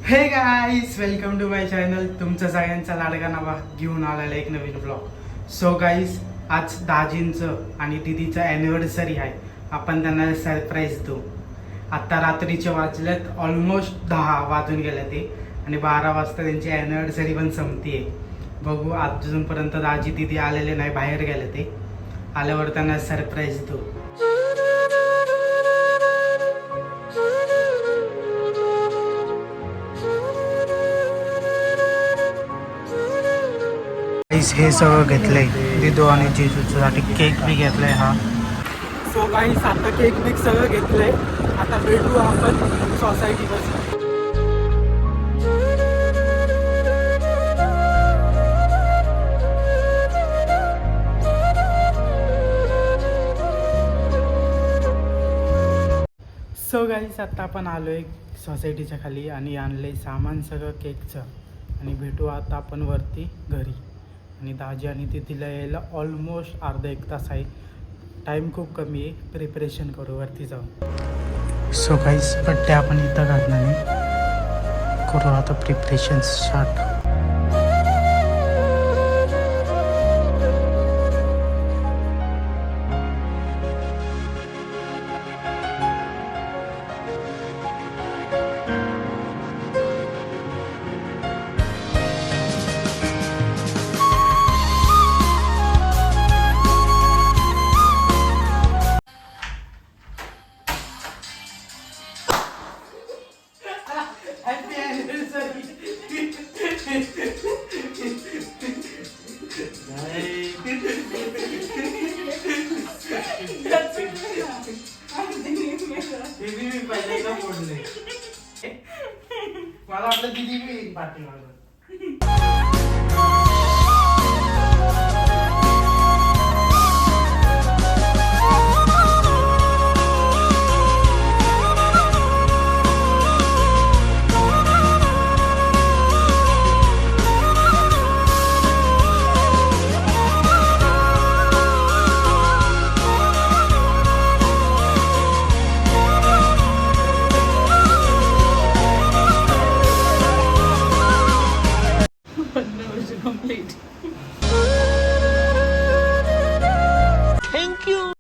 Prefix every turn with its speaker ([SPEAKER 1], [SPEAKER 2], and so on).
[SPEAKER 1] हे guys, welcome to my channel. तुमचं सगळ्यांचा लाडका नवा घेऊन आलेला एक नवीन ब्लॉग. सो गाईज, आज दाजींचं आणि दीदीचं ॲनिव्हर्सरी आहे. आपण त्यांना सरप्राईज देऊ. आत्ता रात्रीचे वाजलेत ऑलमोस्ट 10 वाजून गेले ते, आणि 12 वाजता त्यांची ॲनिव्हर्सरी पण संपते. बघू, अजूनपर्यंत दाजी दीदी आलेले नाही, बाहेर गेले ते. आल्यावर त्यांना सरप्राईज देऊ. हे सगळं घेतलंय दिदू आणि जिजूसाठी. केक बी घेतलाय हा. सो काही आता केक बी सगळं घेतलंय. आता भेटू आपण सोसायटीवर. सो गाईस, आता आपण आलोय सोसायटीच्या खाली आणि आणलंय सामान सगळं केकचं. आणि भेटू आता आपण वरती घरी. आणि दाजी आणि तिला यायला ऑलमोस्ट अर्धा एक तास आहे. टाईम खूप कमी आहे. प्रिपरेशन करू, वरती जाऊ. सो गाईस, बड्डे आपण इथं घालणार नाही, करू आता प्रिपरेशन स्टार्ट. मला वाटलं दीदी बी पाठी मागं.